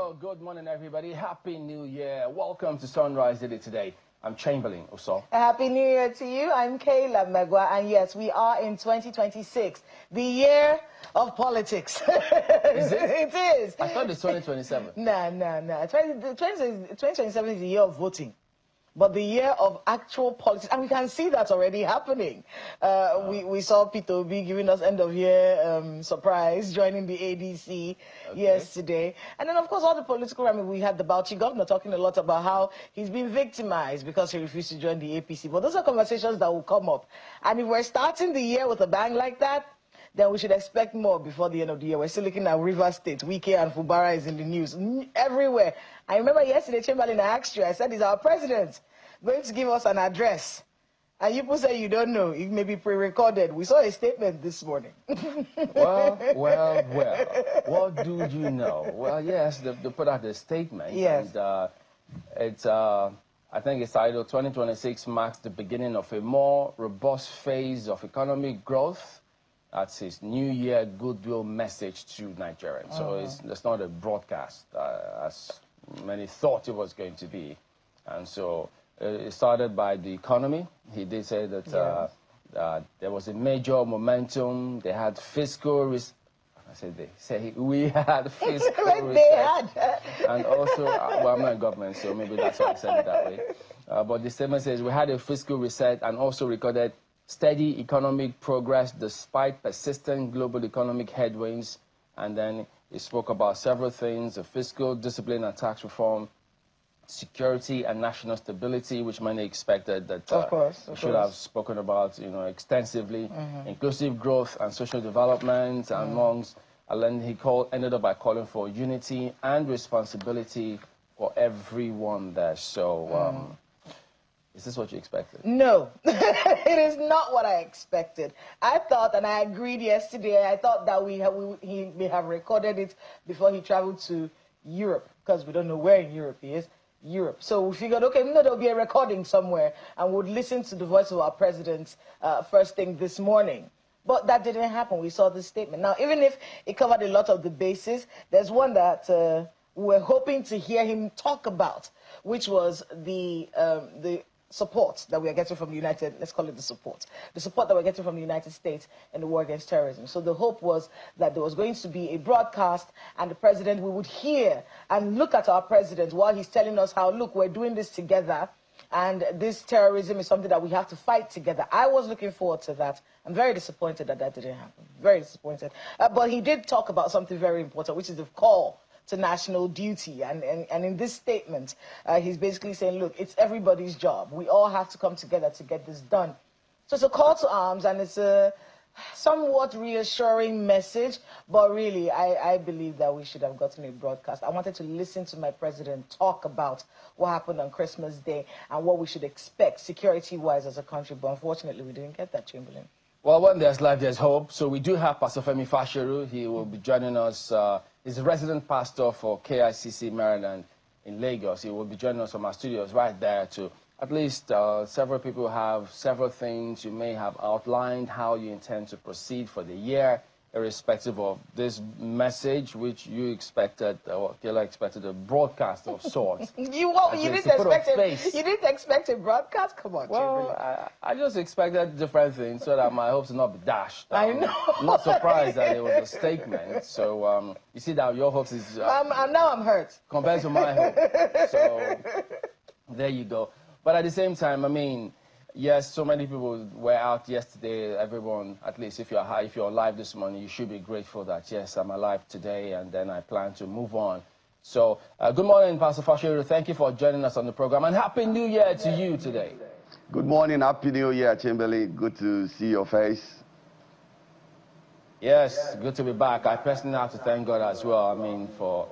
Well, good morning, everybody. Happy New Year. Welcome to Sunrise Daily today. I'm Chamberlain Uso. Happy New Year to you. I'm Kayla Megwa, and yes, we are in 2026, the year of politics. Is it? It is. I thought it's 2027. No. 2027 is the year of voting. But the year of actual politics, and we can see that already happening. We saw Peter Obi giving us end of year surprise, joining the ADC yesterday. And then, of course, all the political, we had the Bauchi governor talking a lot about how he's been victimized because he refused to join the APC. But those are conversations that will come up. And if we're starting the year with a bang like that, then we should expect more before the end of the year. We're still looking at Rivers State. Wike and Fubara is in the news everywhere. I remember yesterday, Chamberlain, I asked you, I said, is our president going to give us an address? And you people say you don't know. It may be pre-recorded. We saw a statement this morning. Well. What do you know? Well, yes, they put out a statement. Yes. And I think it's titled 2026 marks the beginning of a more robust phase of economic growth. That's his New Year goodwill message to Nigerians. So it's not a broadcast, as many thought it was going to be. And so it started by the economy. He did say that there was a major momentum. They had fiscal we had fiscal reset. And also, well, I'm not in government, so maybe that's why I said it that way. But the statement says we had a fiscal reset and also recorded steady economic progress despite persistent global economic headwinds. And then he spoke about several things: the fiscal discipline and tax reform, security and national stability, which many expected that should have spoken about, extensively, inclusive growth and social development, amongst. And then he ended up by calling for unity and responsibility for everyone there. So. Is this what you expected? No, it is not what I expected. I thought, and I agreed yesterday, I thought that he may have recorded it before he traveled to Europe, because we don't know where in Europe he is. Europe. So we figured, okay, there'll be a recording somewhere, and we'd listen to the voice of our president first thing this morning. But that didn't happen. We saw this statement. Now, even if it covered a lot of the bases, there's one that we're hoping to hear him talk about, which was the support that we are getting from the let's call it the support that we're getting from the United States in the war against terrorism. So the hope was that there was going to be a broadcast, and the president, we would hear and look at our president while he's telling us how, look, we're doing this together, and this terrorism is something that we have to fight together. I was looking forward to that. I'm very disappointed that that didn't happen. Very disappointed. But he did talk about something very important, which is the call to national duty. And in this statement, he's basically saying, look, it's everybody's job. We all have to come together to get this done. So it's a call to arms, and it's a somewhat reassuring message, but really, I believe that we should have gotten a broadcast. I wanted to listen to my president talk about what happened on Christmas Day and what we should expect security-wise as a country, but unfortunately, we didn't get that, Chamberlain. Well, when there's life, there's hope. So we do have Pastor Femi Fasheru. He will be joining us. He's a resident pastor for KICC Maryland in Lagos. He will be joining us from our studios right there to at least several people have several things you may have outlined, how you intend to proceed for the year, irrespective of this message, which you expected, or Kayla expected, a broadcast of sorts. You didn't expect a broadcast? Come on, well, I just expected different things so that my hopes would not be dashed. I know. I'm not surprised that it was a statement. So you see that your hopes is... now I'm hurt. Compared to my hope. So there you go. But at the same time, I mean, yes, so many people were out yesterday. Everyone, at least if you're alive this morning, you should be grateful that, yes, I'm alive today, and then I plan to move on. So good morning, Pastor Fasheru. Thank you for joining us on the program, and Happy New Year to you today. Good morning. Happy New Year, Chamberlain. Good to see your face. Yes, good to be back. I personally have to thank God as well, I mean, for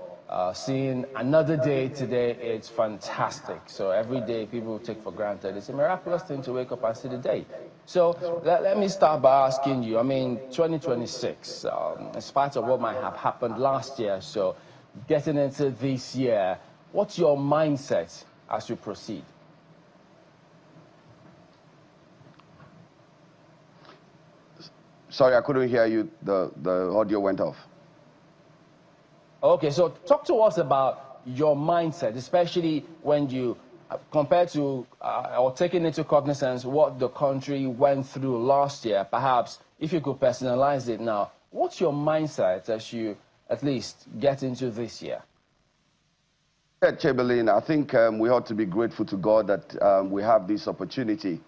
seeing another day today. It's fantastic. So every day people take for granted. It's a miraculous thing to wake up and see the day. So let me start by asking you, I mean, 2026, in spite of what might have happened last year, so getting into this year, what's your mindset as you proceed? Sorry, I couldn't hear you. The audio went off. Okay, so talk to us about your mindset, especially when you compare to or taking into cognizance what the country went through last year. Perhaps if you could personalize it now, what's your mindset as you at least get into this year? Yeah, Chamberlain, I think we ought to be grateful to God that we have this opportunity,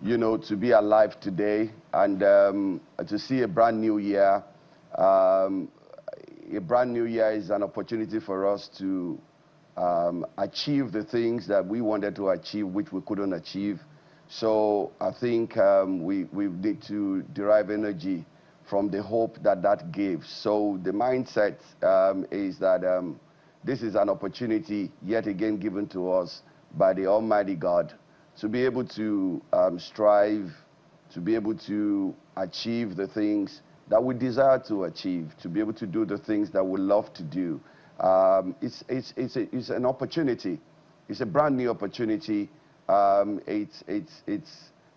to be alive today and to see a brand new year. A brand new year is an opportunity for us to achieve the things that we wanted to achieve, which we couldn't achieve. So I think we need to derive energy from the hope that that gives. So the mindset is that this is an opportunity yet again given to us by the Almighty God to be able to strive, to be able to achieve the things that we desire to achieve, to be able to do the things that we love to do. It's an opportunity. It's a brand new opportunity. It's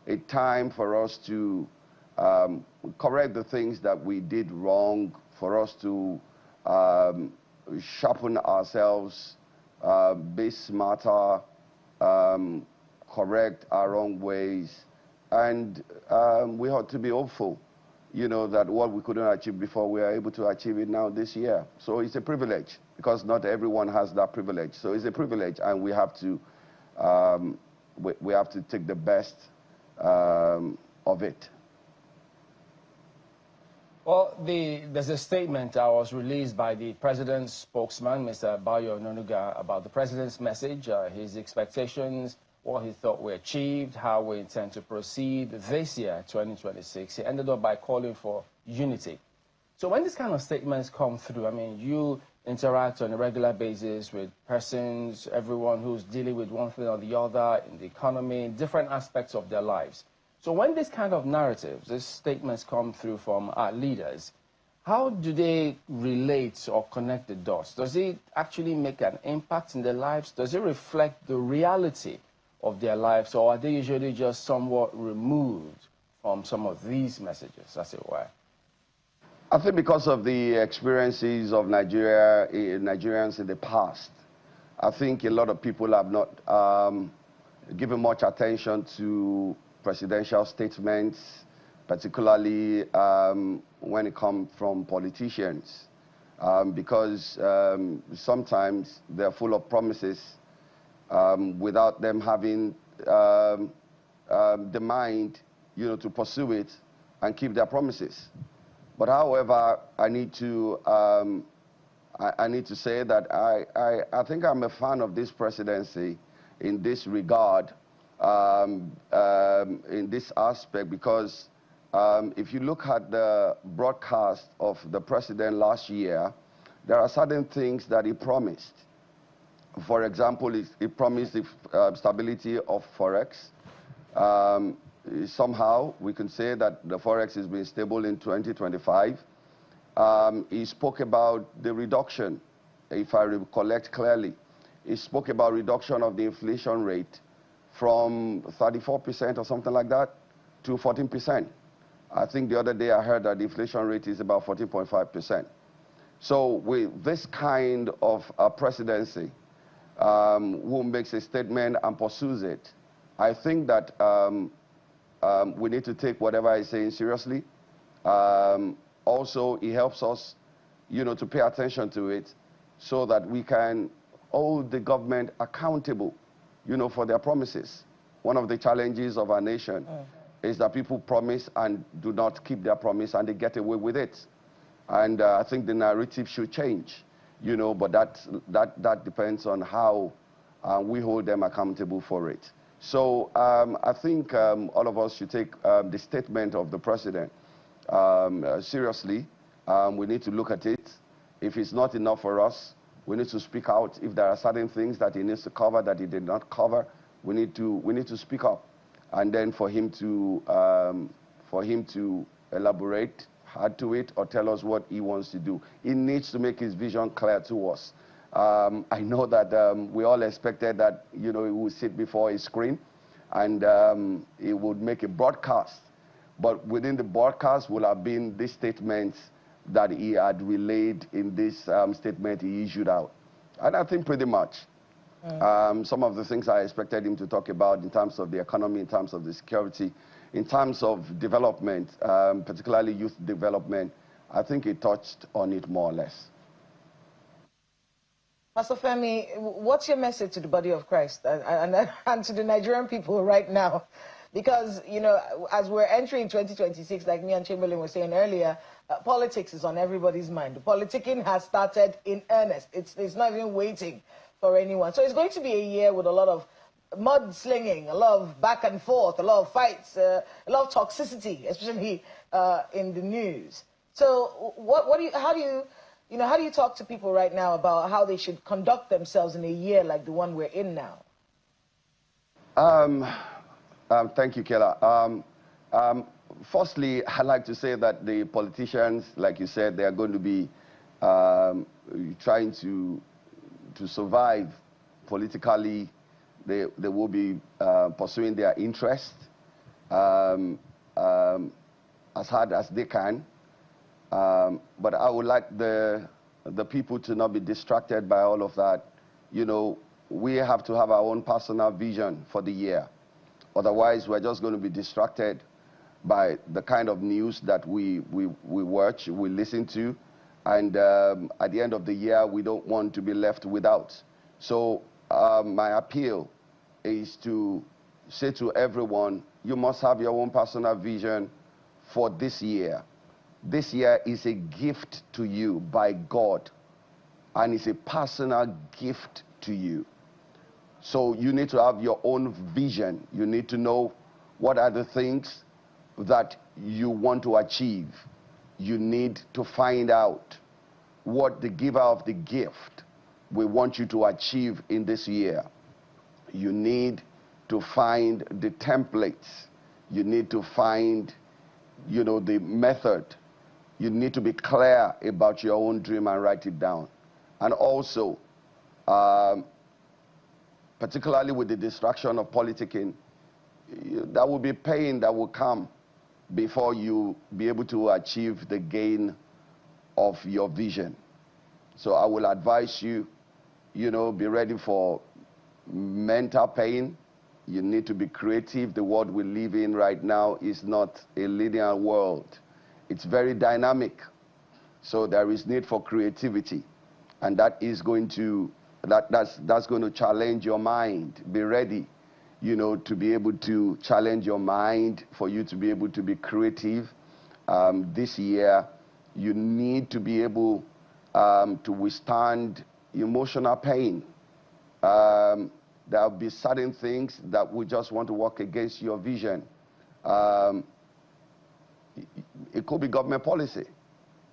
a time for us to correct the things that we did wrong, for us to sharpen ourselves, be smarter, correct our wrong ways, and we ought to be hopeful, that what we couldn't achieve before, we are able to achieve it now this year. So it's a privilege, because not everyone has that privilege. So it's a privilege, and we have to take the best of it. Well, there's a statement that was released by the president's spokesman, Mr. Bala, about the president's message, his expectations, what he thought were achieved, how we intend to proceed this year, 2026. He ended up by calling for unity. So when these kind of statements come through, I mean, you interact on a regular basis with persons, everyone who's dealing with one thing or the other in the economy, in different aspects of their lives. So when this kind of narratives, these statements come through from our leaders, how do they relate or connect the dots? Does it actually make an impact in their lives? Does it reflect the reality of their lives, or are they usually just somewhat removed from some of these messages, as it were? I think because of the experiences of Nigerians in the past, I think a lot of people have not given much attention to presidential statements, particularly when it comes from politicians, because sometimes they're full of promises without them having the mind, to pursue it and keep their promises. But however, I need to say that I think I'm a fan of this presidency in this regard, in this aspect, because if you look at the broadcast of the president last year, there are certain things that he promised. For example, he promised the stability of Forex. Somehow, we can say that the Forex has been stable in 2025. He spoke about the reduction, if I recollect clearly. He spoke about reduction of the inflation rate from 34% or something like that to 14%. I think the other day I heard that the inflation rate is about 14.5%. So with this kind of presidency, who makes a statement and pursues it, I think that we need to take whatever he's saying seriously. Also, he helps us, to pay attention to it so that we can hold the government accountable, for their promises. One of the challenges of our nation is that people promise and do not keep their promise, and they get away with it. And I think the narrative should change, but that depends on how we hold them accountable for it. So I think all of us should take the statement of the president seriously. We need to look at it. If it's not enough for us, we need to speak out. If there are certain things that he needs to cover that he did not cover, we need to speak up. And then for him to elaborate, add to it, or tell us what he wants to do. He needs to make his vision clear to us. I know that we all expected that, he would sit before a screen and he would make a broadcast. But within the broadcast will have been these statements that he had relayed in this statement he issued out. And I think pretty much some of the things I expected him to talk about in terms of the economy, in terms of the security, in terms of development, particularly youth development, I think he touched on it more or less. Pastor Femi, what's your message to the body of Christ and to the Nigerian people right now? Because, you know, as we're entering 2026, like me and Chamberlain were saying earlier, politics is on everybody's mind. The politicking has started in earnest. It's not even waiting for anyone. So it's going to be a year with a lot of mudslinging, a lot of back and forth, a lot of fights, a lot of toxicity, especially in the news. So how do you talk to people right now about how they should conduct themselves in a year like the one we're in now? Thank you, Kela. Firstly, I'd like to say that the politicians, like you said, they are going to be trying to survive politically. They will be pursuing their interest as hard as they can. But I would like the people to not be distracted by all of that. You know, we have to have our own personal vision for the year. Otherwise, we're just going to be distracted by the kind of news that we watch, we listen to, and at the end of the year, we don't want to be left without. So my appeal is to say to everyone, you must have your own personal vision for this year. This year is a gift to you by God, and it's a personal gift to you. So you need to have your own vision. You need to know what are the things that you want to achieve. You need to find out what the giver of the gift will want you to achieve in this year. You need to find the templates. You need to find, you know, the method. You need to be clear about your own dream and write it down. And also, particularly with the distraction of politicking, there will be pain that will come before you be able to achieve the gain of your vision. So I will advise you, you know, be ready for mental pain. You need to be creative. The world we live in right now is not a linear world. It's very dynamic. So there is need for creativity. And that is going to, that's going to challenge your mind. Be ready, you know, to be able to challenge your mind, for you to be able to be creative. This year, you need to be able to withstand emotional pain. There will be certain things that will just want to work against your vision. It could be government policy.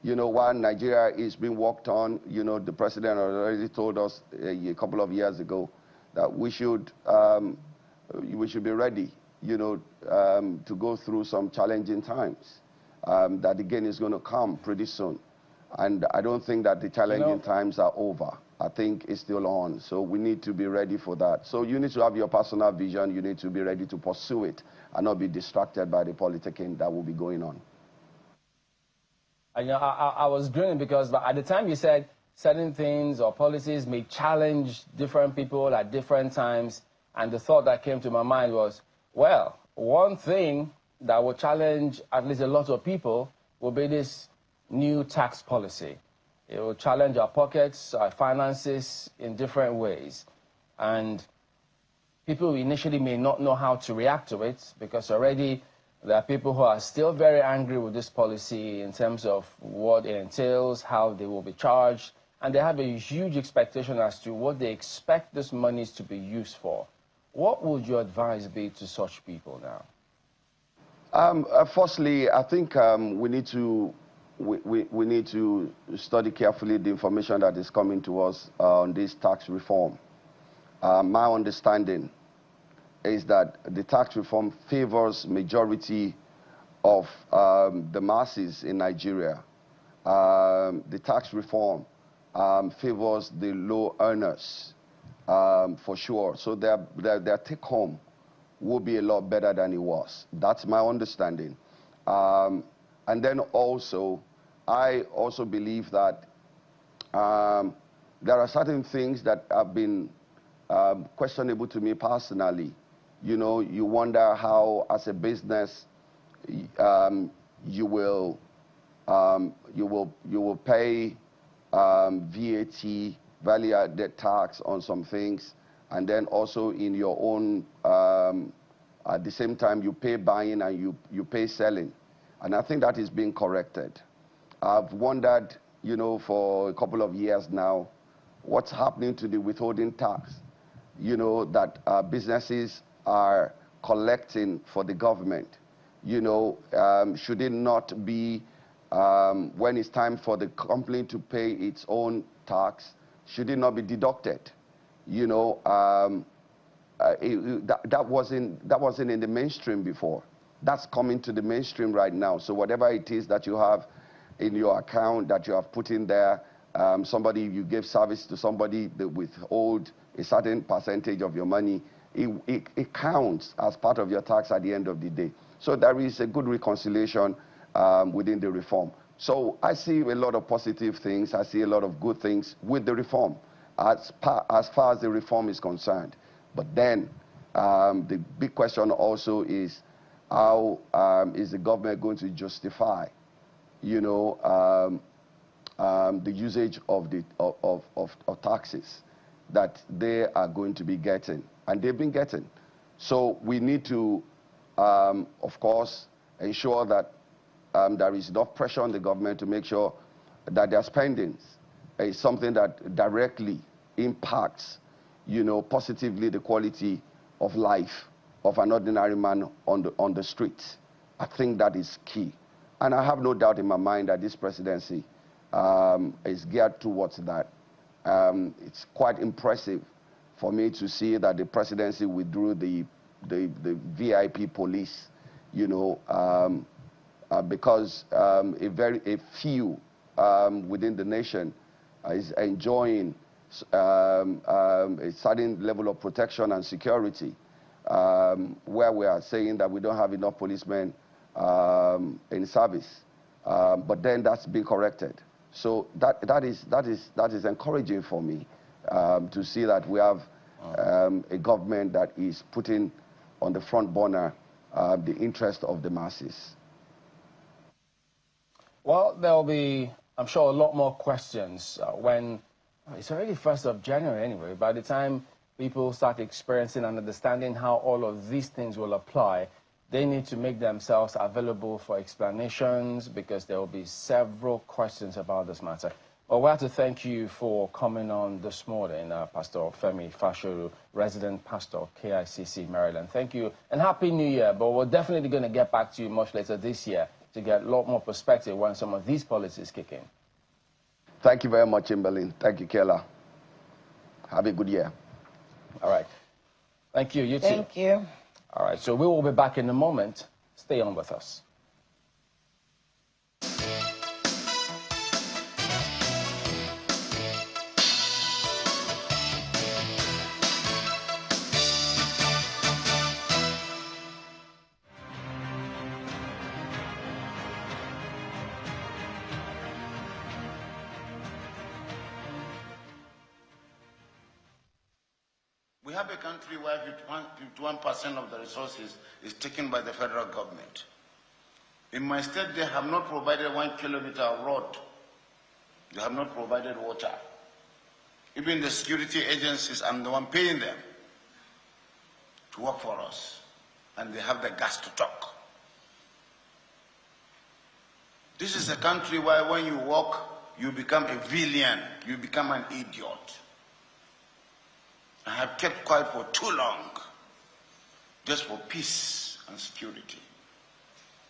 You know, while Nigeria is being worked on, you know, the president already told us a couple of years ago that we should be ready, you know, to go through some challenging times. That again is going to come pretty soon. And I don't think that the challenging times are over. I think it's still on. So we need to be ready for that. So you need to have your personal vision. You need to be ready to pursue it and not be distracted by the politicking that will be going on. And, you know, I was grinning because at the time you said certain things or policies may challenge different people at different times. And the thought that came to my mind was, well, one thing that will challenge at least a lot of people will be this new tax policy. It will challenge our pockets, our finances in different ways. And people initially may not know how to react to it because already there are people who are still very angry with this policy in terms of what it entails, how they will be charged, and they have a huge expectation as to what they expect this monies to be used for. What would your advice be to such people now? Firstly, I think we need to study carefully the information that is coming to us on this tax reform. My understanding is that the tax reform favors majority of the masses in Nigeria. The tax reform favors the low earners for sure. So their take home will be a lot better than it was. That's my understanding. And then also, I also believe that there are certain things that have been questionable to me personally. You know, you wonder how, as a business, you will pay VAT, value-added tax, on some things, and then also in your own, at the same time, you pay buying and you pay selling. And I think that is being corrected. I've wondered, you know, for a couple of years now, what's happening to the withholding tax, you know, that businesses are collecting for the government. You know, should it not be, when it's time for the company to pay its own tax, should it not be deducted? You know, that wasn't in the mainstream before. That's coming to the mainstream right now. So whatever it is that you have in your account that you have put in there, somebody, you give service to somebody, they withhold a certain percentage of your money, it counts as part of your tax at the end of the day. So there is a good reconciliation within the reform. So I see a lot of positive things. I see a lot of good things with the reform as far as the reform is concerned. But then the big question also is, how is the government going to justify, you know, the usage of taxes that they are going to be getting, and they've been getting. So we need to, of course, ensure that there is enough pressure on the government to make sure that their spendings is something that directly impacts, you know, positively the quality of life of an ordinary man on the streets. I think that is key. And I have no doubt in my mind that this presidency is geared towards that. It's quite impressive for me to see that the presidency withdrew the VIP police, you know, because a few within the nation is enjoying a certain level of protection and security, where we are saying that we don't have enough policemen in service. But then that's been corrected. So that is encouraging for me, to see that we have a government that is putting on the front burner the interest of the masses. Well, there'll be, I'm sure, a lot more questions when it's already 1st of January anyway. By the time people start experiencing and understanding how all of these things will apply, they need to make themselves available for explanations, because there will be several questions about this matter. Well, we have to thank you for coming on this morning, Pastor Femi Fashoru, resident pastor of KICC, Maryland. Thank you, and Happy New Year. But we're definitely going to get back to you much later this year to get a lot more perspective when some of these policies kick in. Thank you very much, Chamberlain. Thank you, Kela. Have a good year. All right. Thank you. You too. Thank you. All right, so we will be back in a moment. Stay on with us. We have a country where 51% of the resources is taken by the federal government. In my state, they have not provided 1 kilometer of road. They have not provided water. Even the security agencies, I'm the one paying them to work for us, and they have the guts to talk. This is a country where when you walk, you become a villain, you become an idiot. I have kept quiet for too long, just for peace and security.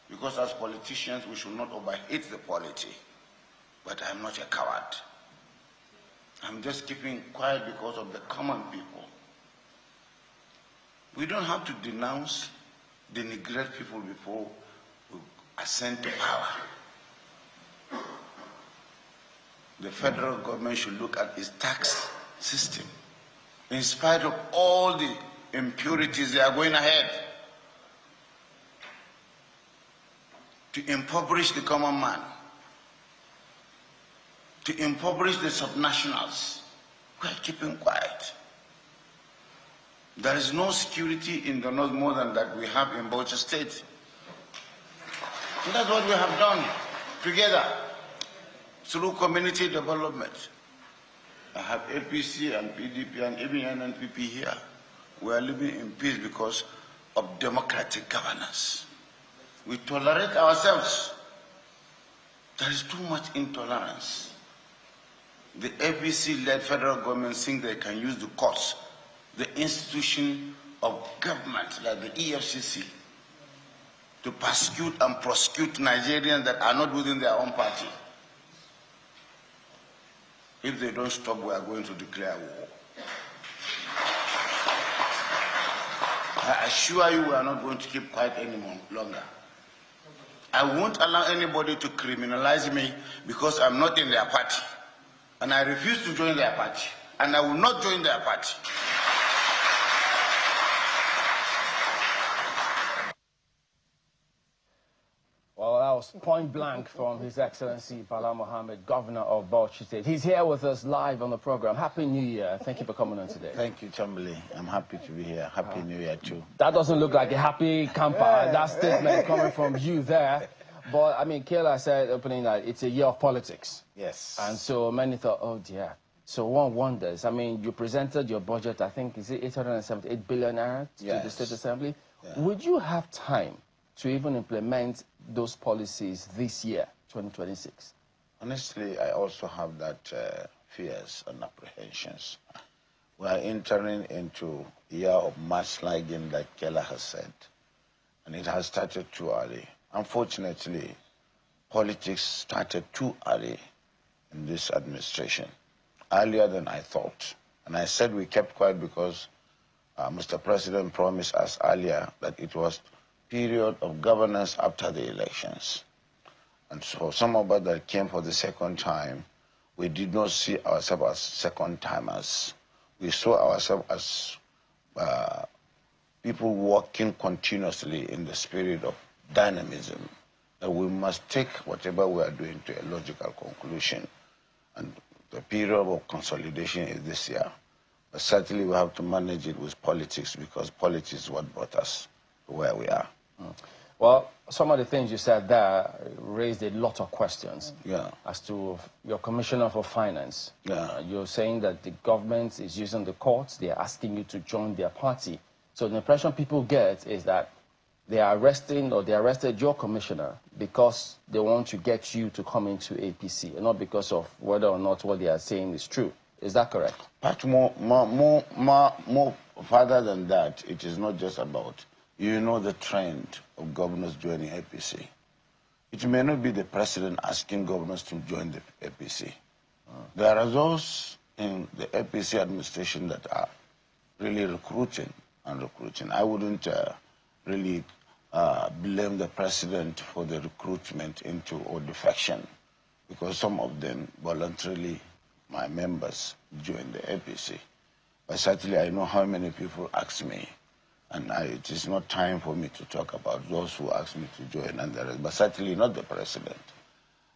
Because as politicians, we should not overhit the polity. But I'm not a coward. I'm just keeping quiet because of the common people. We don't have to denounce, denigrate people before we ascend to power. The federal government should look at its tax system. In spite of all the impurities, they are going ahead to impoverish the common man. to impoverish the subnationals. We are keeping quiet. There is no security in the north more than that we have in Bauchi State. And that's what we have done together through community development. I have APC and PDP and even NNPP here. We are living in peace because of democratic governance. We tolerate ourselves. There is too much intolerance. The APC-led federal government think they can use the courts, the institution of government like the EFCC, to persecute and prosecute Nigerians that are not within their own party. If they don't stop, we are going to declare war. I assure you we are not going to keep quiet any longer. I won't allow anybody to criminalize me because I'm not in their party. And I refuse to join their party. And I will not join their party. Well, that was point blank from His Excellency Bala Mohammed, Governor of Bauchi State. He's here with us live on the program. Happy New Year. Thank you for coming on today. Thank you, Chamberlain. I'm happy to be here. Happy New Year, too. That doesn't look like a happy camper. That statement coming from you there. But, I mean, Kayla said opening that it's a year of politics. Yes. And so many thought, oh, dear. So one wonders. I mean, you presented your budget, I think, is it 878 billion naira to the State Assembly? Yeah. Would you have time to even implement those policies this year, 2026? Honestly, I also have that fears and apprehensions. We are entering into a year of mudsliding, like Kela has said, and it has started too early. Unfortunately, politics started too early in this administration, earlier than I thought. And I said we kept quiet because Mr. President promised us earlier that it was period of governance after the elections. And so some of us that came for the second time, we did not see ourselves as second-timers. We saw ourselves as people working continuously in the spirit of dynamism, that we must take whatever we are doing to a logical conclusion. And the period of consolidation is this year. But certainly we have to manage it with politics, because politics is what brought us to where we are. Well, some of the things you said there raised a lot of questions as to your Commissioner for Finance. You're saying that the government is using the courts, they're asking you to join their party. So the impression people get is that they are arresting, or they arrested your commissioner because they want to get you to come into APC, and not because of whether or not what they are saying is true. Is that correct? But more further than that, it is not just about, you know, the trend of governors joining APC. It may not be the president asking governors to join the APC. There are those in the APC administration that are really recruiting and recruiting. I wouldn't really blame the president for the recruitment into or defection, because some of them voluntarily, my members, joined the APC. But certainly I know how many people ask me, and it is not time for me to talk about those who ask me to join and the rest, but certainly not the president.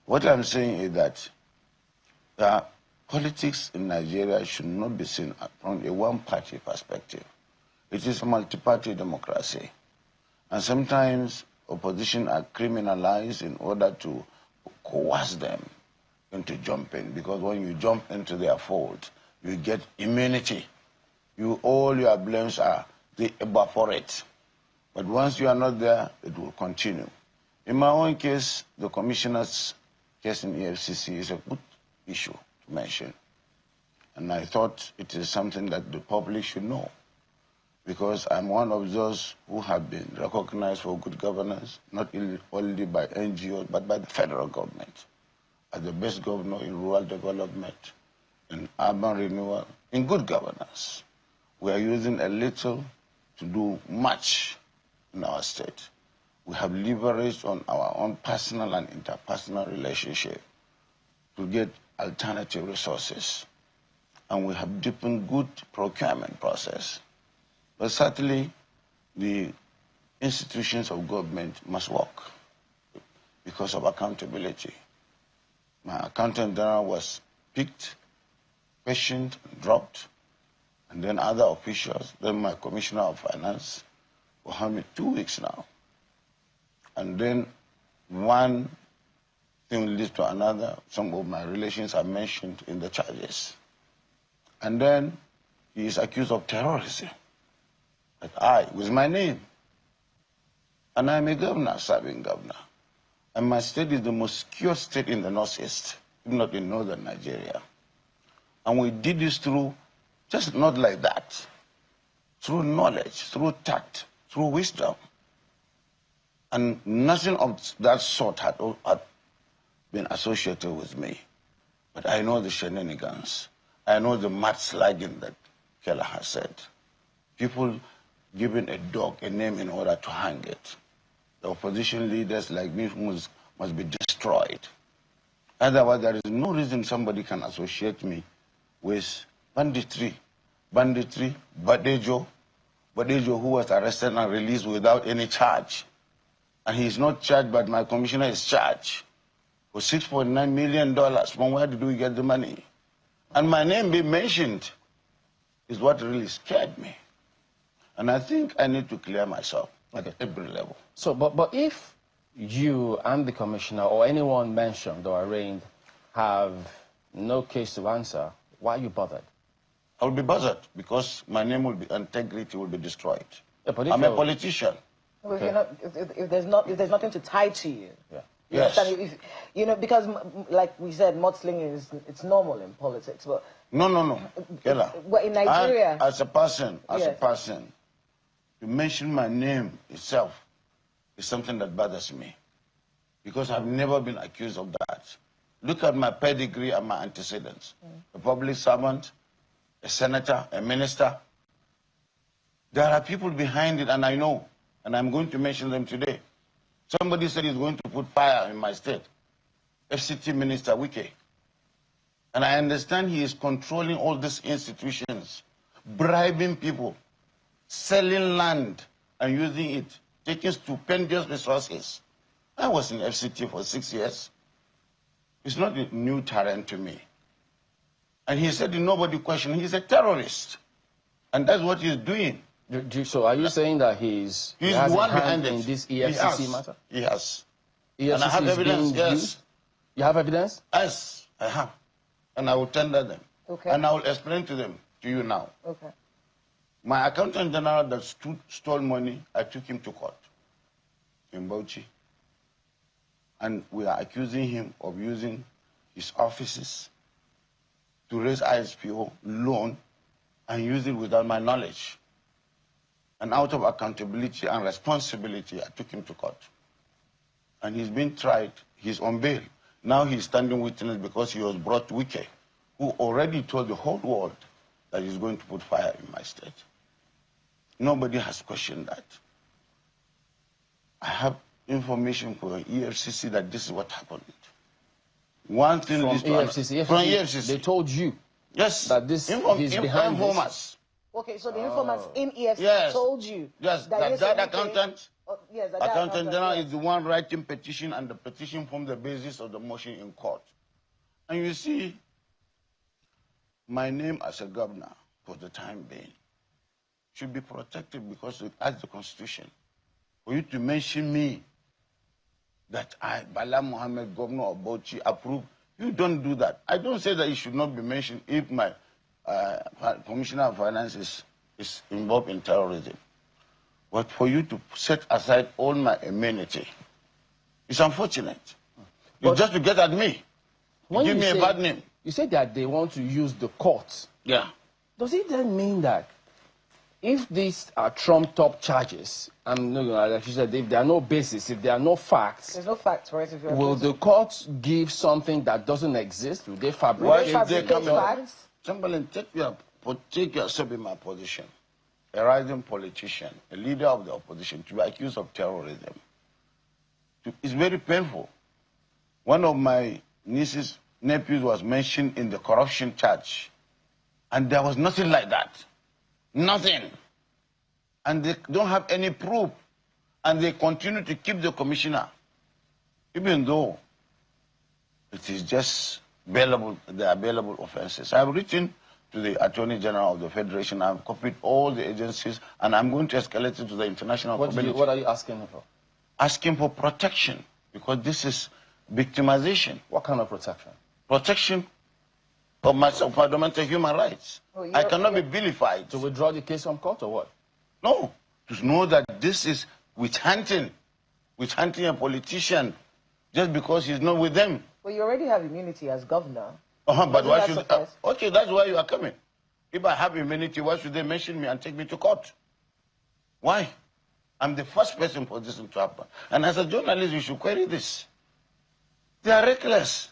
What I'm saying is that politics in Nigeria should not be seen from a one-party perspective. It is a multi-party democracy. And sometimes opposition are criminalized in order to coerce them into jumping, because when you jump into their fold, you get immunity. All your blames they evaporate. But once you are not there, it will continue. In my own case, the commissioner's case in EFCC is a good issue to mention. And I thought it is something that the public should know, because I'm one of those who have been recognized for good governance, not only by NGOs, but by the federal government, as the best governor in rural development, in urban renewal, in good governance. We are using a little to do much in our state. We have leveraged on our own personal and interpersonal relationship to get alternative resources. And we have deepened good procurement process. But certainly, the institutions of government must work because of accountability. My accountant general was picked, questioned, dropped, and then other officials, then my commissioner of finance, for how many, 2 weeks now. And then one thing leads to another. Some of my relations are mentioned in the charges. And then he is accused of terrorism. That with my name. And I'm a governor, serving governor. And my state is the most secure state in the Northeast, if not in northern Nigeria. And we did this through, just not like that, through knowledge, through tact, through wisdom. And nothing of that sort had been associated with me. But I know the shenanigans. I know the mudsliding that Keller has said. People giving a dog a name in order to hang it. The opposition leaders like me must be destroyed. Otherwise, there is no reason somebody can associate me with banditry. Badejo, who was arrested and released without any charge. And he's not charged, but my commissioner is charged for $6.9 million. From where did we get the money? And my name being mentioned is what really scared me. And I think I need to clear myself at every level. So, but if you and the commissioner or anyone mentioned or arraigned have no case to answer, why are you bothered? I will be bothered because my name will be, integrity will be destroyed. Yeah, but I'm a politician. Well, if there's nothing to tie to you. Yeah. Yes. Because like we said, mudslinging it's normal in politics, but No. Kela. Well, in Nigeria, as a person, to mention my name itself is something that bothers me because I've never been accused of that. Look at my pedigree and my antecedents. A public servant, a senator, a minister. There are people behind it, and I know, and I'm going to mention them today. Somebody said he's going to put fire in my state. FCT Minister Wike. And I understand he is controlling all these institutions, bribing people, selling land and using it, taking stupendous resources. I was in FCT for 6 years. It's not a new terrain to me. And he said nobody questioned. He's a terrorist. And that's what he's doing. So are you saying that he's the has one a hand behind it in this EFCC matter? He has. EFCC And I have evidence, yes. Used? You have evidence? Yes, I have. And I will tender them. Okay. And I will explain to you now. Okay. My accountant general that stole money, I took him to court in Bauchi. And we are accusing him of using his offices to raise ISPO loan and use it without my knowledge. And out of accountability and responsibility, I took him to court. And he's been tried, he's on bail. Now he's standing witness because he was brought to Wike, who already told the whole world that he's going to put fire in my state. Nobody has questioned that. I have information from EFCC that this is what happened. One thing From leads to EFCC. From EFCC. They told you yes, that this he's behind informers. Okay, so the informants in EFCC told you that accountant, accountant general is the one writing petition, and the petition forms the basis of the motion in court. And you see, my name as a governor for the time being should be protected because as the Constitution, for you to mention me that I, Bala Mohammed, governor of Bauchi, approve, you don't do that. I don't say that it should not be mentioned if my commissioner of finance is involved in terrorism. But for you to set aside all my amenity, it's unfortunate. It's just to get at me. Give me a bad name. You said that they want to use the court. Yeah. Does it then mean that if these are trumped-up charges, and like you said, if there are no basis, if there are no facts, there's no facts for it. If you're will the court give something that doesn't exist? Will they fabricate? Why if they come facts? Chamberlain, take yourself in my position. A rising politician, a leader of the opposition, to be accused of terrorism. It's very painful. One of my nephews was mentioned in the corruption charge. And there was nothing like that. Nothing. And they don't have any proof. And they continue to keep the commissioner. Even though It is just bailable, the available offenses. I have written to the Attorney General of the Federation. I've copied all the agencies, and I'm going to escalate it to the international community. What are you asking for? Asking for protection, because this is victimization. What kind of protection? Protection of my fundamental human rights. Oh, I cannot be vilified. To withdraw the case from court or what? No, to know that this is witch hunting a politician just because he's not with them. Well, you already have immunity as governor. But why should... okay, that's why you are coming. If I have immunity, why should they mention me and take me to court? Why? I'm the first person for this to happen. And as a journalist, you should query this. They are reckless.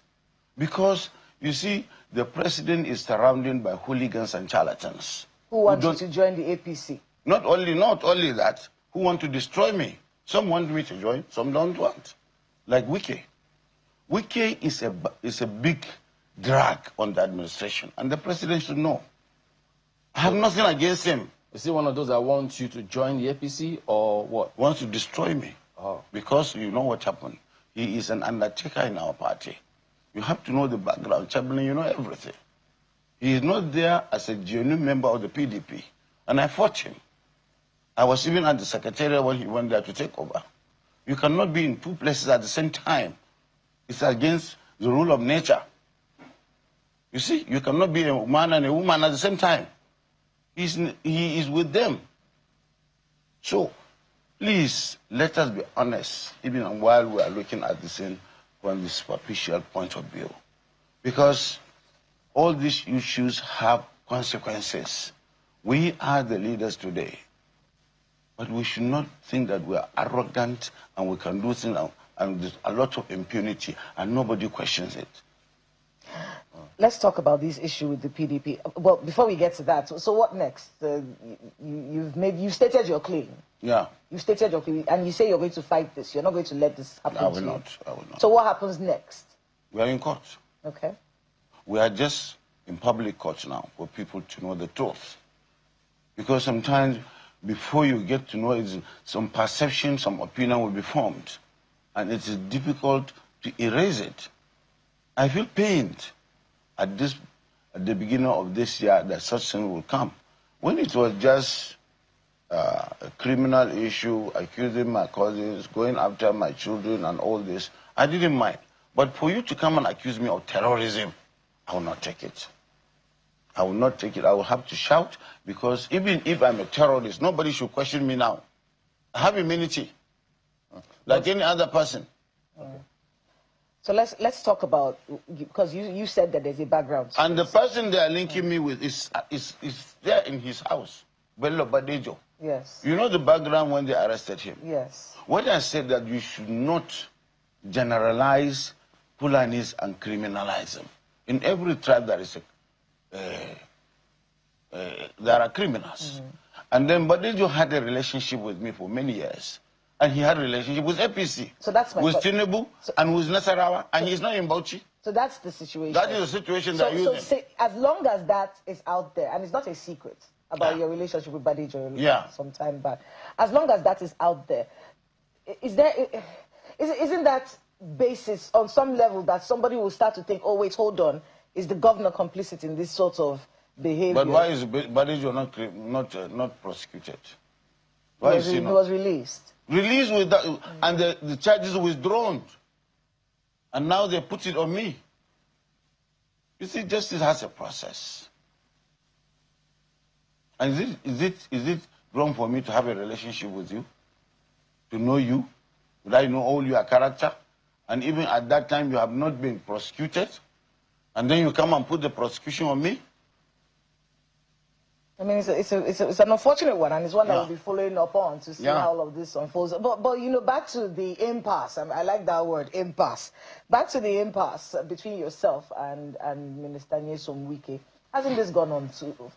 Because, you see, the president is surrounded by hooligans and charlatans. Who want you to join the APC? Not only that, who want to destroy me. Some want me to join, some don't want. Like Wike. Wike is a big drag on the administration, and the president should know. I have nothing against him. Is he one of those that wants you to join the APC or what? Wants to destroy me. Oh. Because you know what happened. He is an undertaker in our party. You have to know the background. Chaplain, you know everything. He is not there as a genuine member of the PDP. And I fought him. I was even at the secretariat when he went there to take over. You cannot be in two places at the same time. It's against the rule of nature. You see, you cannot be a man and a woman at the same time. He is with them. So, please, let us be honest, even while we are looking at this from the superficial point of view. Because all these issues have consequences. We are the leaders today. But we should not think that we are arrogant and we can do things and there's a lot of impunity and nobody questions it. Let's talk about this issue with the PDP. Well, before we get to that, so what next? You've stated your claim. Yeah. You stated your claim, and you say you're going to fight this. You're not going to let this happen. I will not. I will not. So what happens next? We are in court. Okay. We are just in public court now for people to know the truth. Because sometimes before you get to know it, some perception, some opinion will be formed. And it is difficult to erase it. I feel pained at the beginning of this year that such thing will come. When it was just a criminal issue, accusing my cousins, going after my children and all this, I didn't mind. But for you to come and accuse me of terrorism, I will not take it. I will not take it. I will have to shout, because even if I'm a terrorist, nobody should question me now. I have immunity, like any other person. Okay. So let's talk about, because you said that there's a background. And the person they are linking me with is there in his house, Bala Badejo. Yes. You know the background when they arrested him? Yes. When I said that you should not generalize Fulanis and criminalize them. In every tribe there is there are criminals. Mm-hmm. And then Badejo had a relationship with me for many years. And he had a relationship with APC. So that's my with Tinubu and with Nasarawa, and he's not in Bauchi. So that's the situation. That is the situation that you're in. So as long as that is out there, and it's not a secret about your relationship with Badejo some time back, as long as that is out there, isn't that basis on some level that somebody will start to think, oh wait, hold on, is the governor complicit in this sort of behavior? But why is Badejo not prosecuted? Why is he not? He was released. Released with that, and the charges withdrawn. And now they put it on me. You see, justice has a process. And is it wrong for me to have a relationship with you? To know you? Would I know all your character? And even at that time you have not been prosecuted? And then you come and put the prosecution on me? I mean, it's an unfortunate one, and it's one that we'll be following up on to see how all of this unfolds. But you know, back to the impasse. I like that word, impasse. Back to the impasse between yourself and Minister Nyesom Wike. Hasn't this gone on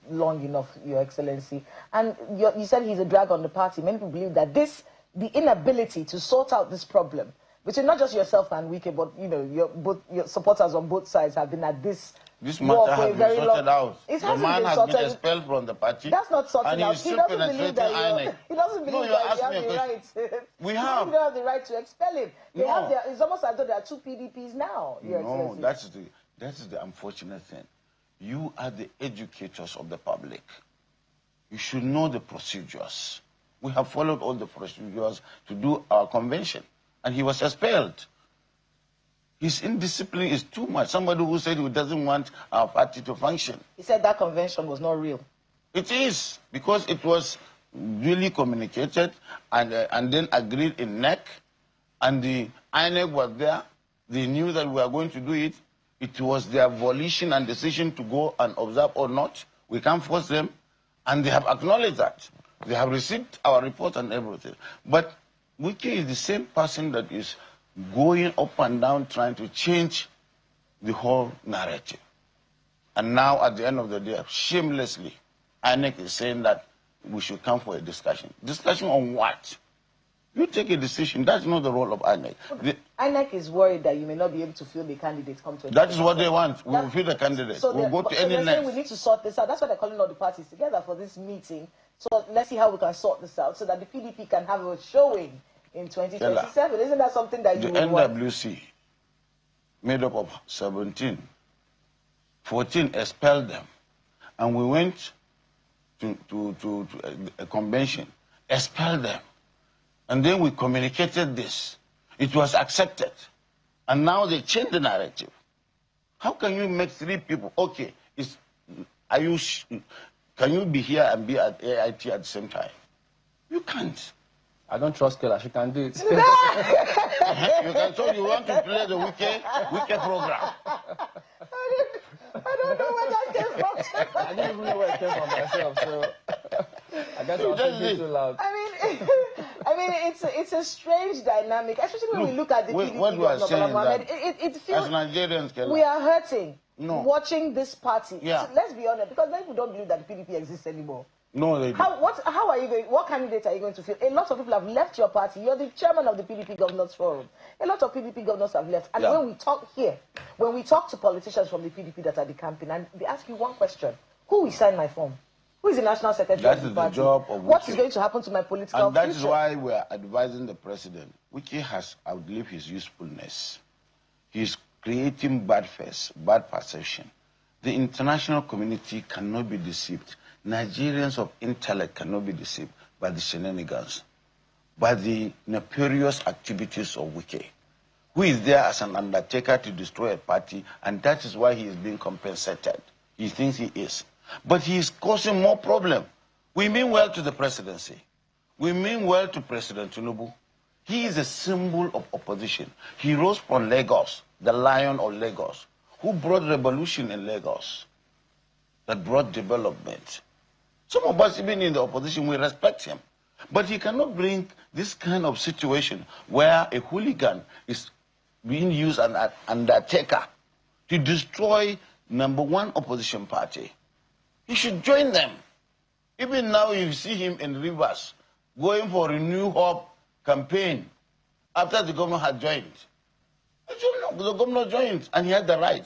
long enough, Your Excellency? And you said he's a drag on the party. Many people believe that the inability to sort out this problem between not just yourself and Wike, but you know, your supporters on both sides have been at this. This matter has been sorted out. The man has been expelled from the party. That's not sorted out. He doesn't believe that he doesn't believe that you have the right. We have. You don't have the right to expel him. It's almost as though there are two PDPs now. No, that's the unfortunate thing. You are the educators of the public. You should know the procedures. We have followed all the procedures to do our convention, and he was expelled. His indiscipline is too much. Somebody who said he doesn't want our party to function. He said that convention was not real. It is, because it was really communicated and then agreed in NEC, and the INEC was there. They knew that we were going to do it. It was their volition and decision to go and observe or not. We can't force them, and they have acknowledged that. They have received our report and everything. But Wike is the same person that is going up and down trying to change the whole narrative. And now, at the end of the day, shamelessly, INEC is saying that we should come for a discussion. Discussion on what? You take a decision. That's not the role of INEC. INEC is worried that you may not be able to field the candidates come to. That is what they want. We will field the candidates. So we'll go to any next. next. We need to sort this out. That's why they're calling all the parties together for this meeting. So let's see how we can sort this out so that the PDP can have a showing in 2027. Isn't that something that you would want? The NWC, made up of 17, 14 expelled them. And we went to a convention, expelled them. And then we communicated this. It was accepted. And now they change the narrative. How can you make 3 people? Okay, can you be here and be at AIT at the same time? You can't. I don't trust Kela. She can do it. You can tell you want to play the Wike program. I don't know where that came from. I didn't even know where it came from myself, so I guess I was thinking too loud. I mean, it's a strange dynamic, especially when we look at the PDP what we are saying Mohammed. that It feels as Nigerians, Kela, we are hurting watching this party. Yeah. So let's be honest, because people don't believe that the PDP exists anymore. No, they don't. How are you going? What candidates are you going to field? A lot of people have left your party. You're the chairman of the PDP Governors Forum. A lot of PDP governors have left. And when we talk here, when we talk to politicians from the PDP that are the campaign, and they ask you one question: who will sign my form? Who is the national secretary of the party? That is the job of Wike. What is going to happen to my political future? And that is why we are advising the president. Wike has outlived his usefulness. He is creating bad face, bad perception. The international community cannot be deceived. Nigerians of intellect cannot be deceived by the shenanigans, by the nefarious activities of Wike, who is there as an undertaker to destroy a party, and that is why he is being compensated. He thinks he is. But he is causing more problem. We mean well to the presidency. We mean well to President Tinubu. He is a symbol of opposition. He rose from Lagos, the lion of Lagos, who brought revolution in Lagos, that brought development. Some of us, even in the opposition, we respect him. But he cannot bring this kind of situation where a hooligan is being used as an undertaker to destroy #1 opposition party. He should join them. Even now you see him in Rivers going for a New Hope campaign after the governor had joined. The governor joined and he had the right.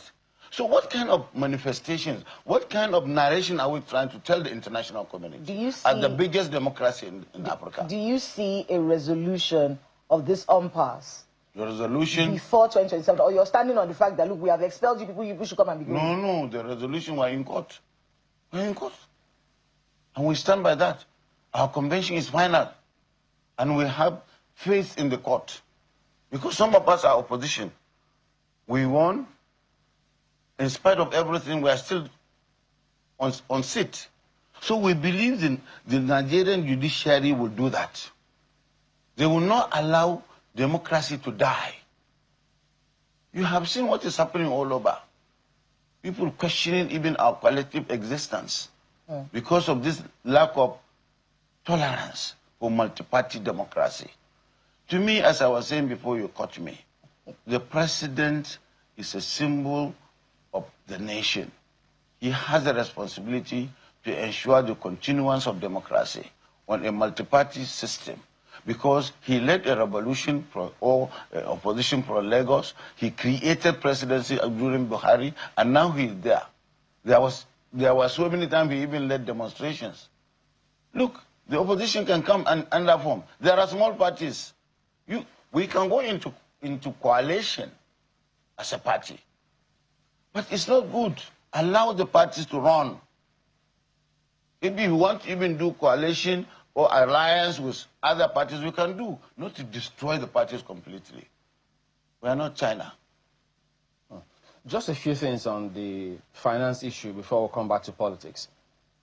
So what kind of manifestations, what kind of narration are we trying to tell the international community as the biggest democracy in Africa? Do you see a resolution of this impasse? The resolution? Before 2027, or you're standing on the fact that, look, we have expelled you, people should come and be going? No, the resolution was in court. We're in court. And we stand by that. Our convention is final. And we have faith in the court. Because some of us are opposition. We won. In spite of everything, we are still on seat. So we believe the Nigerian judiciary will do that. They will not allow democracy to die. You have seen what is happening all over. People questioning even our collective existence because of this lack of tolerance for multi-party democracy. To me, as I was saying before you caught me, the president is a symbol of the nation. He has a responsibility to ensure the continuance of democracy on a multi-party system. because he led a revolution opposition pro Lagos. He created presidency during Buhari, and now he's there. There were so many times he even led demonstrations. Look, the opposition can come under form. There are small parties. We can go into coalition as a party. But it's not good. Allow the parties to run. If you want to even do coalition or alliance with other parties, we can do. Not to destroy the parties completely. We are not China. Just a few things on the finance issue before we come back to politics.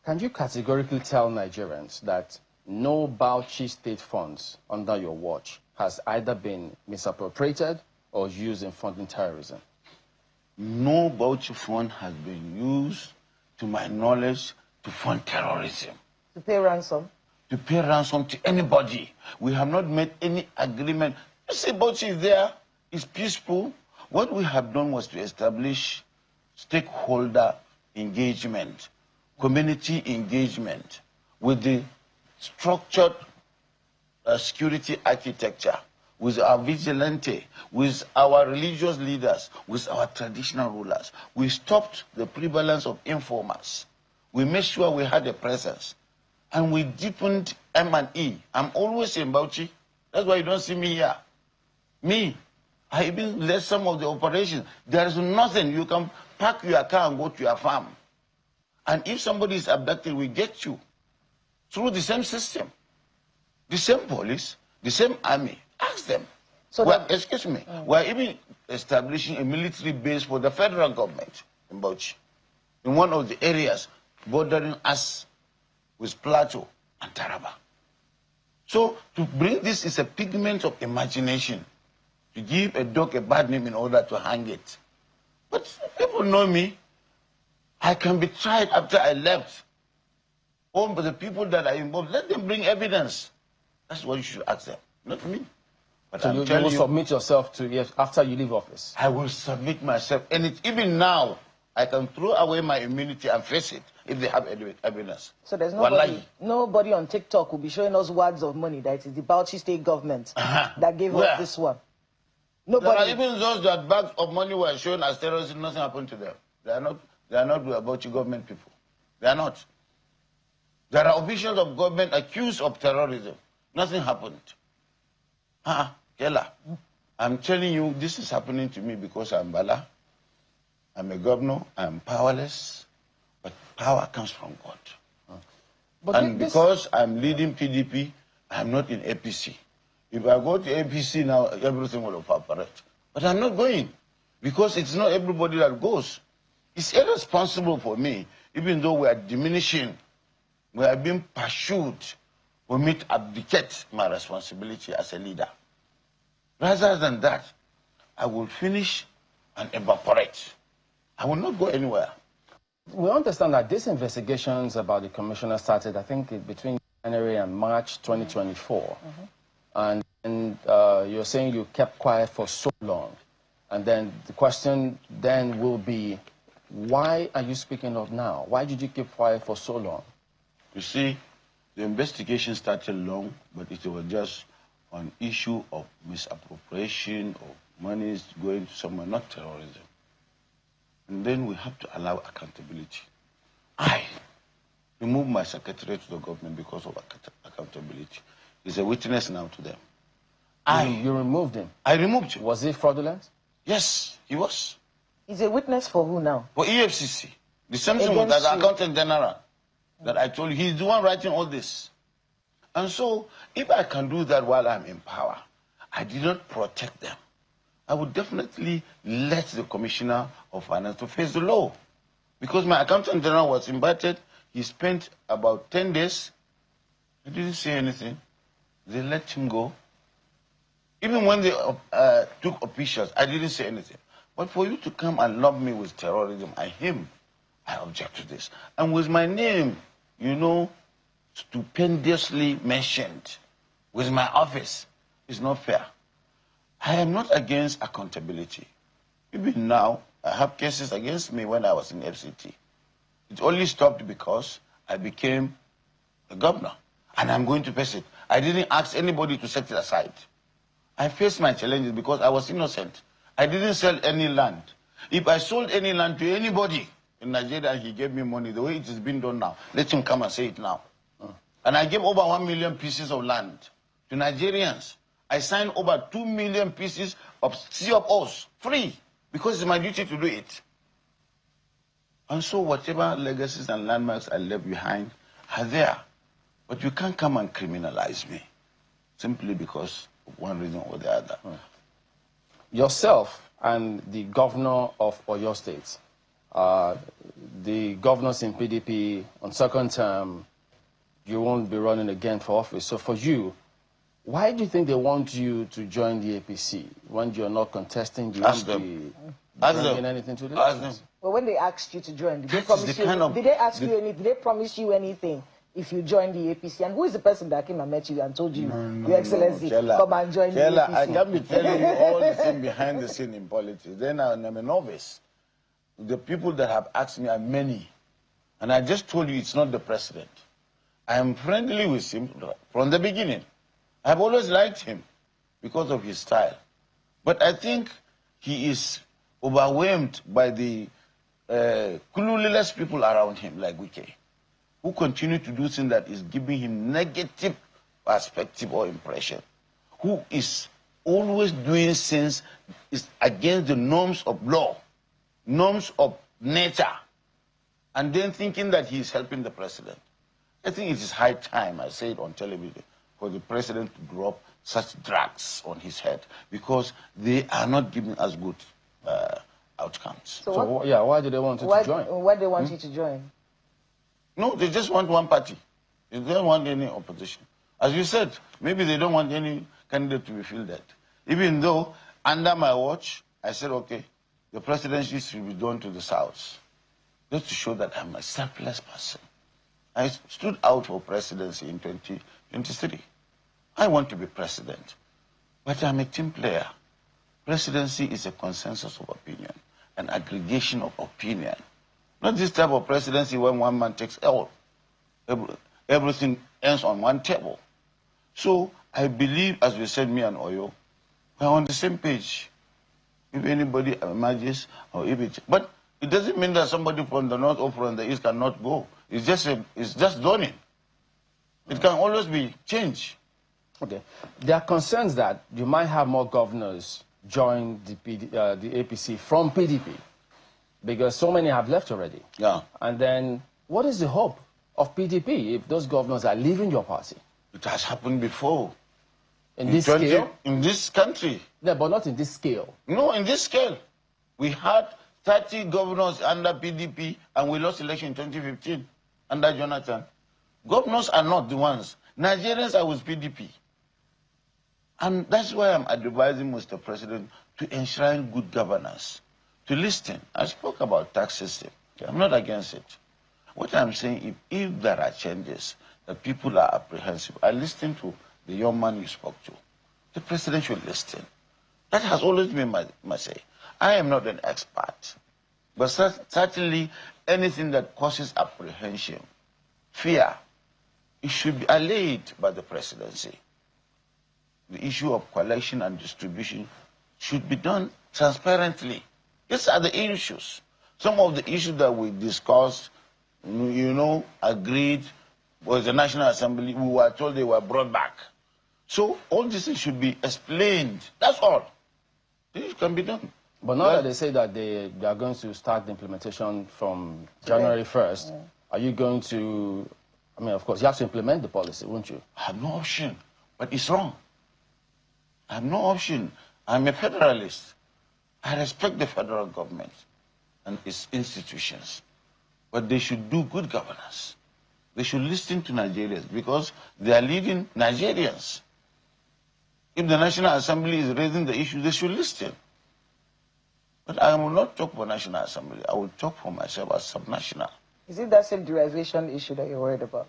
Can you categorically tell Nigerians that no Bauchi state funds under your watch has either been misappropriated or used in funding terrorism? No Bauchi fund has been used, to my knowledge, to fund terrorism. To pay ransom? To pay ransom to anybody. We have not made any agreement. You see, Bauchi is there, it's peaceful. What we have done was to establish stakeholder engagement, community engagement with the structured security architecture, with our vigilante, with our religious leaders, with our traditional rulers. We stopped the prevalence of informers. We made sure we had a presence. And we deepened M&E. I'm always in Bauchi. That's why you don't see me here. Me, I even led some of the operations. There is nothing. You can pack your car and go to your farm. And if somebody is abducted, we get you through the same system. The same police, the same army. Ask them. So excuse me. We're even establishing a military base for the federal government in Bauchi, in one of the areas bordering us with Plateau and Taraba. So to bring this is a pigment of imagination, to give a dog a bad name in order to hang it. But people know me. I can be tried after I left. All the people that are involved, let them bring evidence. That's what you should ask them, not me. But so you will submit yourself to, after you leave office? I will submit myself. And even now, I can throw away my immunity and face it if they have evidence. So there's nobody on TikTok will be showing us wads of money that it is the Bauchi state government that gave us this one. Nobody. There are even those that bags of money were shown as terrorists, nothing happened to them. They are not Bauchi government people. They are not. There are officials of government accused of terrorism. Nothing happened. Kela, I'm telling you, this is happening to me because I'm Bala. I'm a governor. I'm powerless. But power comes from God. And because I'm leading PDP, I'm not in APC. If I go to APC now, everything will evaporate. But I'm not going because it's not everybody that goes. It's irresponsible for me, even though we are diminishing, we are being pursued, for me to abdicate my responsibility as a leader. Rather than that, I will finish and evaporate. I will not go anywhere. We understand that these investigations about the commissioner started, I think, between January and March 2024. And you're saying you kept quiet for so long. And then the question then will be, why are you speaking up now? Why did you keep quiet for so long? You see, the investigation started long, but it was just on issue of misappropriation of monies going to somewhere, not terrorism. And then we have to allow accountability. I removed my secretary to the government because of accountability. He's a witness now to them. You removed him? I removed him. Was he fraudulent? Yes, he was. He's a witness for who now? For EFCC. The same thing with the accountant general that I told you. He's the one writing all this. And so, if I can do that while I'm in power, I did not protect them. I would definitely let the Commissioner of Finance to face the law. Because my accountant general was invited, he spent about 10 days. He didn't say anything. They let him go. Even when they took officials, I didn't say anything. But for you to come and love me with terrorism, I object to this. And with my name, stupendously mentioned, with my office, is not fair. I am not against accountability. Even now, I have cases against me when I was in FCT. It only stopped because I became a governor. And I'm going to face it. I didn't ask anybody to set it aside. I faced my challenges because I was innocent. I didn't sell any land. If I sold any land to anybody in Nigeria and he gave me money, the way it is being done now, let him come and say it now. And I gave over 1 million pieces of land to Nigerians. I signed over 2 million pieces of CFOs free because it's my duty to do it. And so whatever legacies and landmarks I left behind are there. But you can't come and criminalize me simply because of one reason or the other. Yourself and the governor of Oyo State, the governors in PDP on second term, you won't be running again for office. So for you, why do you think they want you to join the APC when you're not contesting? You won't be bringing anything to the elections? Well, when they asked you to join, did they promise you? Did they ask you any? Did they promise you anything if you join the APC? And who is the person that came and met you and told you, Your Excellency, come and join the APC? I can't be telling you all the things behind the scene in politics. Then I'm a novice. The people that have asked me are many, and I just told you it's not the president. I am friendly with him from the beginning. I've always liked him because of his style. But I think he is overwhelmed by the clueless people around him, like Wike, who continue to do things that is giving him negative perspective or impression, who is always doing things is against the norms of law, norms of nature, and then thinking that he is helping the president. I think it is high time, I say it on television, for the president to drop such drags on his head because they are not giving us good outcomes. So why do they want you to join? Why do they want you to join? No, they just want one party. They don't want any opposition. As you said, maybe they don't want any candidate to be fielded. Even though, under my watch, I said, okay, the presidency should be done to the South, just to show that I'm a selfless person. I stood out for presidency in 2023. I want to be president, but I'm a team player. Presidency is a consensus of opinion, an aggregation of opinion. Not this type of presidency when one man takes all. Everything ends on one table. So I believe, as we said, me and Oyo, we're on the same page. If anybody emerges, or if it, but it doesn't mean that somebody from the north or from the east cannot go. It's just zoning. It can always be changed. Okay. There are concerns that you might have more governors join the APC from PDP because so many have left already. Yeah. And then what is the hope of PDP if those governors are leaving your party? It has happened before. In this scale? In this country. No, but not in this scale. No, in this scale. We had 30 governors under PDP and we lost election in 2015 under Jonathan. Governors are not the ones. Nigerians are with PDP. And that's why I'm advising Mr. President to enshrine good governance, to listen. I spoke about tax system. I'm not against it. What I'm saying, if there are changes that people are apprehensive, I listen to the young man you spoke to. The president should listen. That has always been my say. I am not an expert, but certainly anything that causes apprehension, fear, it should be allayed by the presidency. The issue of collection and distribution should be done transparently. These are the issues. Some of the issues that we discussed, agreed, was the National Assembly, we were told they were brought back. So all these things should be explained. That's all. This can be done. But now that they say that they are going to start the implementation from January 1st, are you going to, I mean, of course, you have to implement the policy, won't you? I have no option, but it's wrong. I have no option. I'm a federalist. I respect the federal government and its institutions, but they should do good governance. They should listen to Nigerians because they are leading Nigerians. If the National Assembly is raising the issue, they should listen. But I will not talk for National Assembly. I will talk for myself as subnational. Is it that same derivation issue that you're worried about?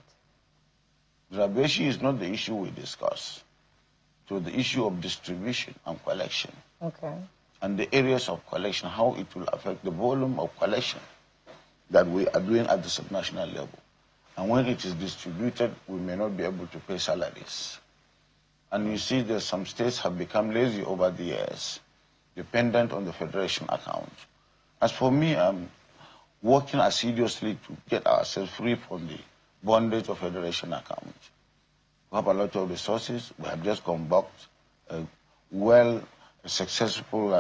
Derivation is not the issue we discuss. So the issue of distribution and collection. Okay. And the areas of collection, how it will affect the volume of collection that we are doing at the subnational level. And when it is distributed, we may not be able to pay salaries. And you see that some states have become lazy over the years, dependent on the federation account. As for me, I'm working assiduously to get ourselves free from the bondage of federation account. We have a lot of resources. We have just conducted a successful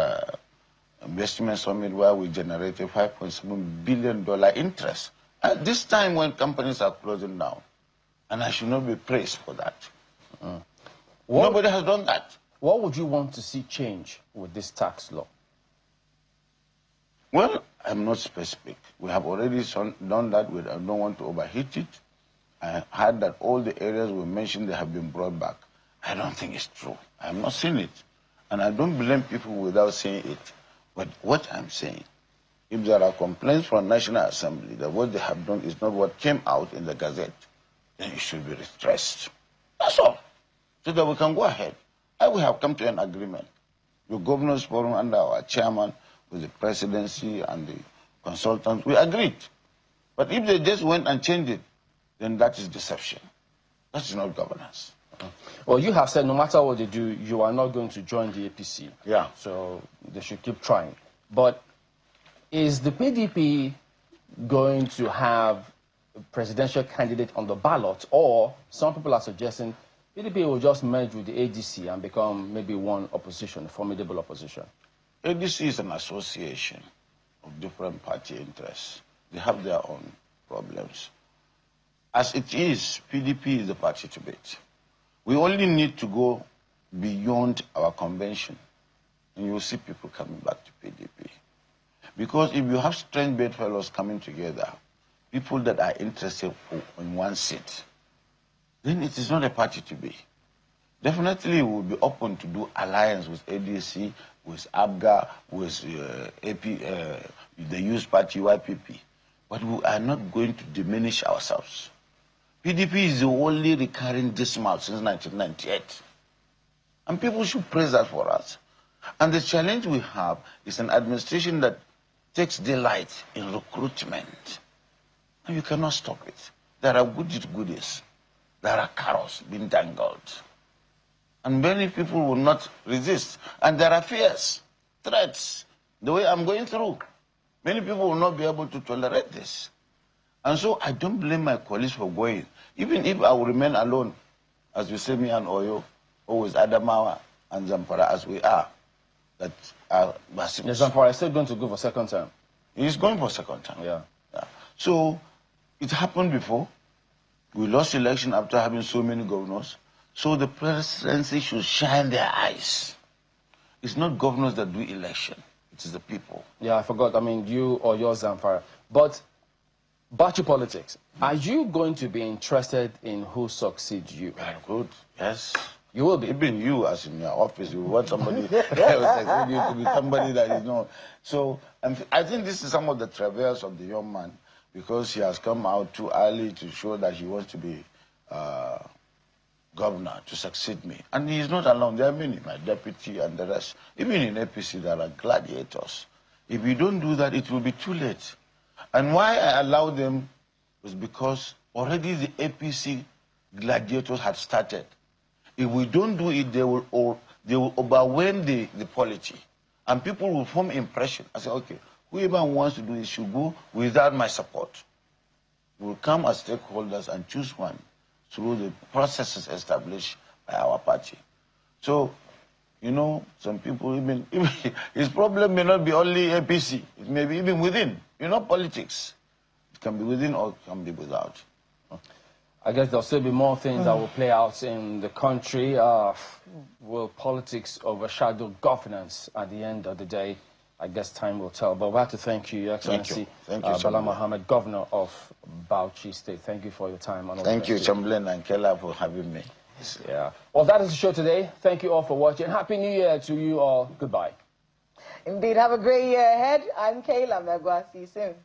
investment summit where we generated $5.7 billion interest. At this time when companies are closing down, and I should not be praised for that. Nobody has done that. What would you want to see change with this tax law? Well, I'm not specific. We have already done that. I don't want to overheat it. I heard that all the areas we mentioned, they have been brought back. I don't think it's true. I have not seen it. And I don't blame people without saying it. But what I'm saying, if there are complaints from National Assembly that what they have done is not what came out in the Gazette, then it should be redressed. That's all. So that we can go ahead. We have come to an agreement. The Governors Forum under our chairman, with the presidency and the consultants, we agreed. But if they just went and changed it, then that is deception. That is not governance. Well, you have said no matter what they do, you are not going to join the APC. Yeah. So they should keep trying. But is the PDP going to have a presidential candidate on the ballot, or some people are suggesting PDP will just merge with the ADC and become maybe one opposition, a formidable opposition? ADC is an association of different party interests. They have their own problems. As it is, PDP is the party to beat. We only need to go beyond our convention, and you will see people coming back to PDP. Because if you have strength bedfellows coming together, people that are interested in one seat, then it is not a party to be. Definitely, we will be open to do alliance with ADC, with ABGA, with the Youth Party, YPP. But we are not going to diminish ourselves. PDP is the only recurring decimal since 1998. And people should praise that for us. And the challenge we have is an administration that takes delight in recruitment. And you cannot stop it. There are goodies. There are carrots being dangled. And many people will not resist. And there are fears, threats. The way I'm going through, many people will not be able to tolerate this. And so I don't blame my colleagues for going. Even if I will remain alone, as you say, me and Oyo, or with Adamawa and Zamfara as we are, that are massive. Zamfara is still going to go for second term. He's going for second term. Yeah. So it happened before. We lost election after having so many governors. So the presidency should shine their eyes. It's not governors that do election. It is the people. Yeah, I forgot. I mean, you or your Zamfara. But Bauchi politics, are you going to be interested in who succeeds you? Very good. Yes. You will be. Even you, as in your office, you want somebody you to be somebody that is known. So I think this is some of the travails of the young man, because he has come out too early to show that he wants to be governor, to succeed me. And he is not alone. There are many, my deputy and the rest. Even in APC, there are gladiators. If you don't do that, it will be too late. And why I allow them was because already the APC gladiators had started. If we don't do it, they will overwhelm the polity. And people will form impression. I say, okay, whoever wants to do it should go without my support. We'll come as stakeholders and choose one through the processes established by our party. So, you know, some people, even his problem may not be only APC. It may be even within. You know, politics. It can be within or it can be without. I guess there'll still be more things that will play out in the country. Will politics overshadow governance at the end of the day? I guess time will tell. But we have to thank you, Your Excellency. Thank you, Bala Mohammed, Governor of Bauchi State. Thank you for your time. Thank you, Chamberlain and Kela, for having me. Yeah. Well, that is the show today. Thank you all for watching. Happy New Year to you all. Goodbye. Indeed. Have a great year ahead. I'm Kayla Megwa. See you soon.